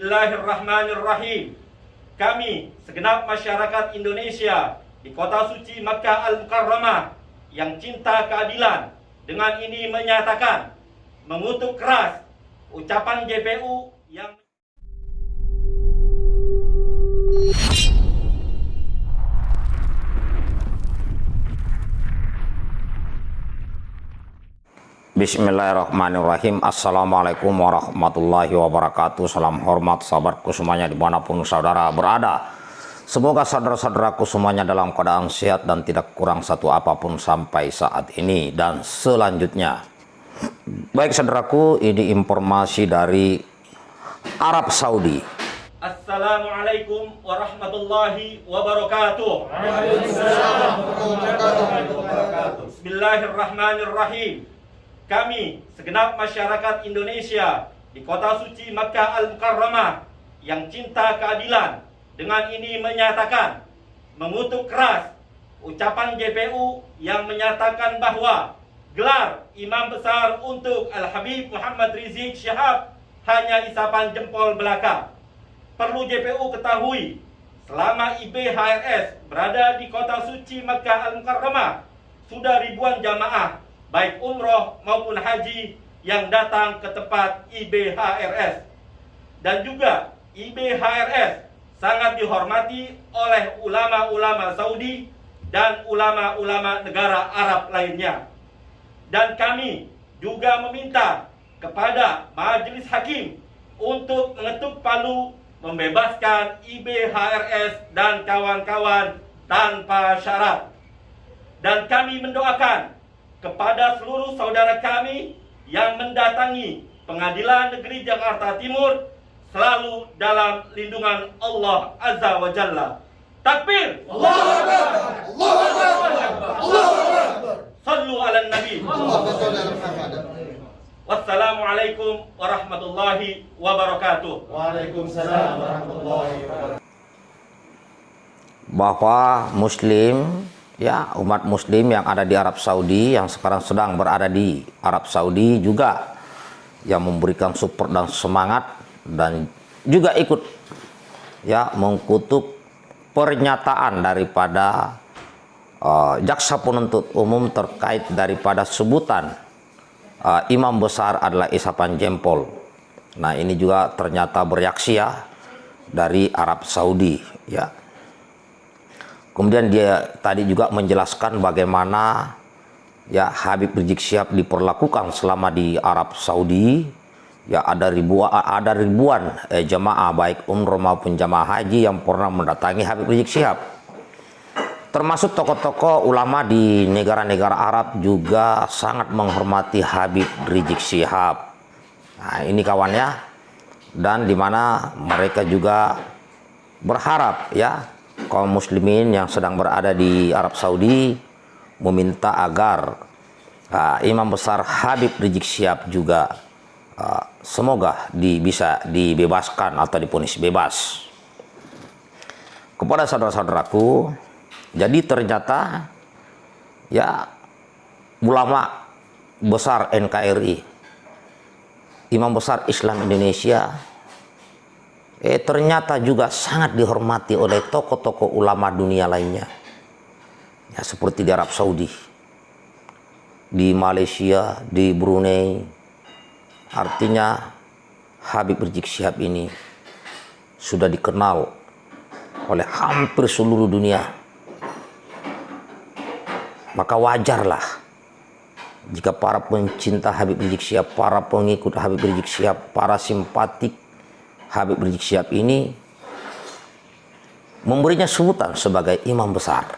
Bismillahirrahmanirrahim. Kami, segenap masyarakat Indonesia di kota suci Makkah Al-Mukarramah yang cinta keadilan, dengan ini menyatakan mengutuk keras ucapan JPU yang Bismillahirrahmanirrahim. Assalamualaikum warahmatullahi wabarakatuh. Salam hormat sahabatku semuanya dimanapun saudara berada. Semoga saudara-saudaraku semuanya dalam keadaan sehat dan tidak kurang satu apapun sampai saat ini dan selanjutnya. Baik saudaraku, ini informasi dari Arab Saudi. Assalamualaikum warahmatullahi wabarakatuh. Bismillahirrahmanirrahim. Kami, segenap masyarakat Indonesia di kota suci Makkah Al-Mukarramah yang cinta keadilan, dengan ini menyatakan mengutuk keras ucapan JPU yang menyatakan bahwa gelar imam besar untuk Al-Habib Muhammad Rizik Syihab hanya isapan jempol belaka. Perlu JPU ketahui, selama IBHRS berada di kota suci Makkah Al-Mukarramah, sudah ribuan jamaah baik umroh maupun haji yang datang ke tempat IBHRS. Dan juga IBHRS sangat dihormati oleh ulama-ulama Saudi dan ulama-ulama negara Arab lainnya. Dan kami juga meminta kepada Majelis Hakim untuk mengetuk palu membebaskan IBHRS dan kawan-kawan tanpa syarat. Dan kami mendoakan kepada seluruh saudara kami yang mendatangi Pengadilan Negeri Jakarta Timur selalu dalam lindungan Allah Azza wa Jalla. Takbir! Allahu Akbar! Allahu Akbar! Allahu Akbar! Sallu ala Nabi. Wassalamualaikum warahmatullahi wabarakatuh. Waalaikumsalam warahmatullahi wabarakatuh. Bahwa Muslim, ya, umat Muslim yang ada di Arab Saudi, yang sekarang sedang berada di Arab Saudi juga yang memberikan support dan semangat dan juga ikut ya mengkutuk pernyataan daripada jaksa penuntut umum terkait daripada sebutan imam besar adalah isapan jempol. Nah, ini juga ternyata bereaksi ya dari Arab Saudi ya. Kemudian dia tadi juga menjelaskan bagaimana ya Habib Rizik Syihab diperlakukan selama di Arab Saudi. Ya ada ribuan jamaah baik umroh maupun jamaah haji yang pernah mendatangi Habib Rizik Syihab. Termasuk tokoh-tokoh ulama di negara-negara Arab juga sangat menghormati Habib Rizik Syihab. Nah, ini kawannya, dan dimana mereka juga berharap ya kaum muslimin yang sedang berada di Arab Saudi meminta agar imam besar Habib Rizik Syihab juga semoga bisa dibebaskan atau divonis bebas. Kepada saudara-saudaraku, jadi ternyata ya ulama besar NKRI, imam besar Islam Indonesia, ternyata juga sangat dihormati oleh tokoh-tokoh ulama dunia lainnya. Ya, seperti di Arab Saudi, di Malaysia, di Brunei. Artinya Habib Rizik Syihab ini sudah dikenal oleh hampir seluruh dunia. Maka wajarlah jika para pencinta Habib Rizik Syihab, para pengikut Habib Rizik Syihab, para simpatik Habib Rizik Syihab ini memberinya sebutan sebagai imam besar.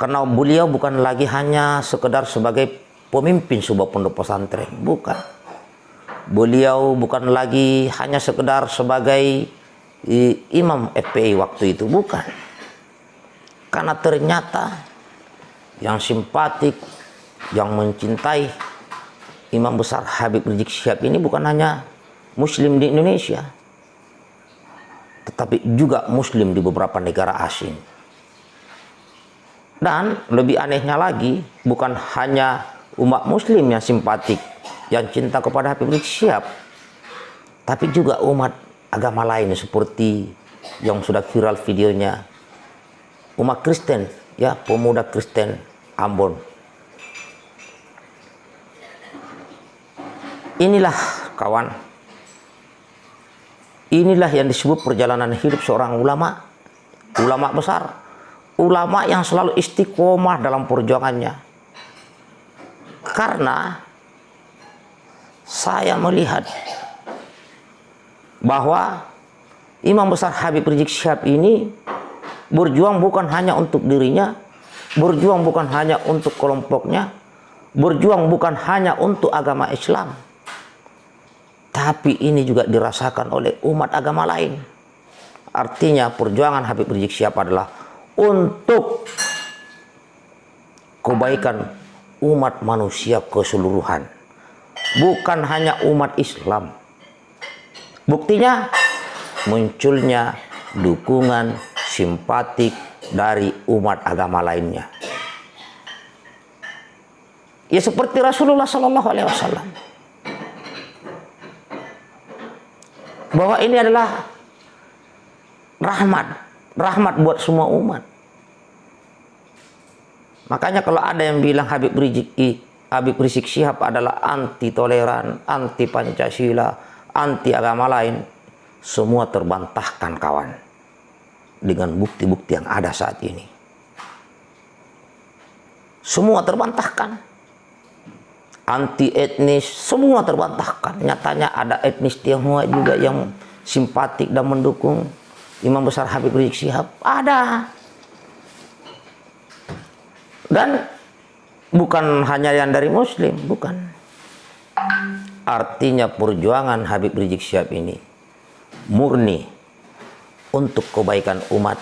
Karena beliau bukan lagi hanya sekedar sebagai pemimpin sebuah pondok pesantren, bukan. Beliau bukan lagi hanya sekedar sebagai imam FPI waktu itu, bukan. Karena ternyata yang simpatik, yang mencintai imam besar Habib Rizik Syihab ini bukan hanya Muslim di Indonesia, tetapi juga Muslim di beberapa negara asing. Dan lebih anehnya lagi, bukan hanya umat Muslim yang simpatik, yang cinta kepada Habib Rizik Syihab, tapi juga umat agama lain seperti yang sudah viral videonya umat Kristen, ya, pemuda Kristen Ambon. Inilah kawan, inilah yang disebut perjalanan hidup seorang ulama, ulama besar, ulama yang selalu istiqomah dalam perjuangannya. Karena saya melihat bahwa Imam Besar Habib Rizik Syihab ini berjuang bukan hanya untuk dirinya, berjuang bukan hanya untuk kelompoknya, berjuang bukan hanya untuk agama Islam, tapi ini juga dirasakan oleh umat agama lain. Artinya perjuangan Habib Rizik Syihab adalah untuk kebaikan umat manusia keseluruhan, bukan hanya umat Islam. Buktinya munculnya dukungan simpatik dari umat agama lainnya. Ya seperti Rasulullah Shallallahu Alaihi Wasallam, bahwa ini adalah rahmat buat semua umat. Makanya kalau ada yang bilang Habib Rizik Syihab adalah anti toleran, anti Pancasila, anti agama lain, semua terbantahkan kawan dengan bukti-bukti yang ada saat ini. Semua terbantahkan. Anti etnis semua terbantahkan. Nyatanya ada etnis Tionghoa juga yang simpatik dan mendukung Imam Besar Habib Rizik Syihab. Ada. Dan bukan hanya yang dari Muslim, bukan. Artinya perjuangan Habib Rizik Syihab ini murni untuk kebaikan umat.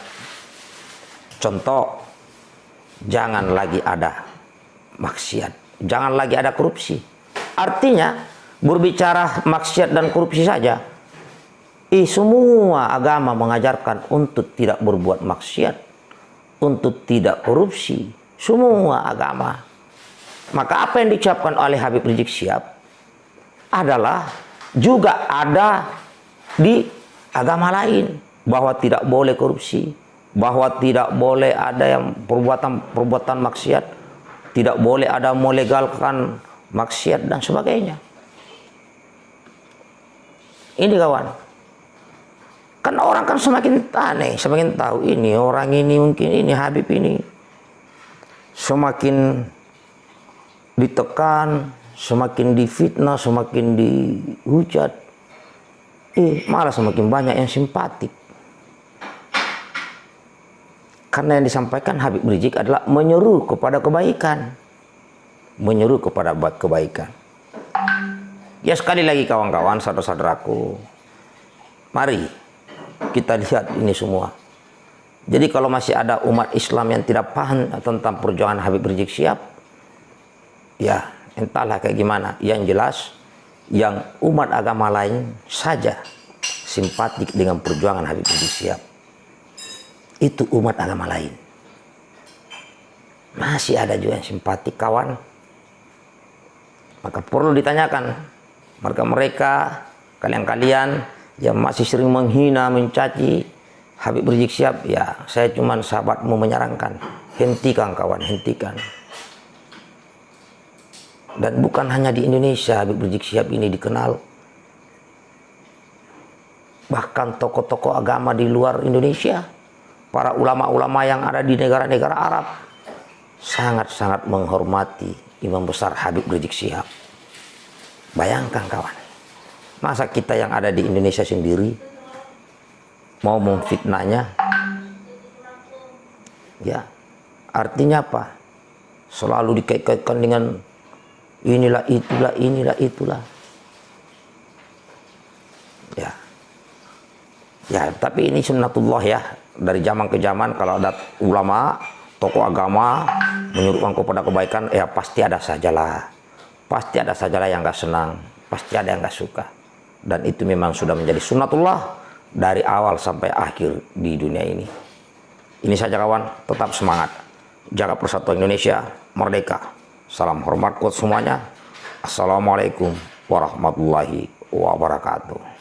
Contoh, jangan lagi ada maksiat, jangan lagi ada korupsi. Artinya berbicara maksiat dan korupsi saja, semua agama mengajarkan untuk tidak berbuat maksiat, untuk tidak korupsi. Semua agama. Maka apa yang diucapkan oleh Habib Rizik Syihab adalah juga ada di agama lain, bahwa tidak boleh korupsi, bahwa tidak boleh ada yang perbuatan maksiat, tidak boleh ada melegalkan maksiat dan sebagainya. Ini kawan, kan orang kan semakin aneh, semakin tahu ini orang ini, mungkin ini Habib ini semakin ditekan, semakin difitnah, semakin dihujat, malah semakin banyak yang simpatik. Karena yang disampaikan Habib Rizik adalah menyeru kepada kebaikan, menyeru kepada kebaikan. Ya sekali lagi kawan-kawan, saudara-saudaraku, mari kita lihat ini semua. Jadi kalau masih ada umat Islam yang tidak paham tentang perjuangan Habib Rizik Syihab, ya entahlah kayak gimana. Yang jelas, yang umat agama lain saja simpatik dengan perjuangan Habib Rizik Syihab, itu umat agama lain. Masih ada juga yang simpatik kawan. Maka perlu ditanyakan, mereka kalian-kalian yang masih sering menghina, mencaci Habib Rizik Syihab, ya saya cuman sahabatmu menyarankan, hentikan kawan, hentikan. Dan bukan hanya di Indonesia Habib Rizik Syihab ini dikenal, bahkan tokoh-tokoh agama di luar Indonesia, para ulama-ulama yang ada di negara-negara Arab sangat-sangat menghormati Imam Besar Habib Rizik Syihab. Bayangkan kawan, masa kita yang ada di Indonesia sendiri mau memfitnahnya? Ya, artinya apa? Selalu dikait-kaitkan dengan inilah itulah, inilah itulah. Ya, tapi ini sunnatullah ya. Dari zaman ke zaman kalau ada ulama, tokoh agama menyuruhkan kepada kebaikan, ya pasti ada sajalah. Pasti ada sajalah yang gak senang, pasti ada yang gak suka. Dan itu memang sudah menjadi sunnatullah dari awal sampai akhir di dunia ini. Ini saja kawan, tetap semangat. Jaga persatuan Indonesia, merdeka. Salam hormat buat semuanya. Assalamualaikum warahmatullahi wabarakatuh.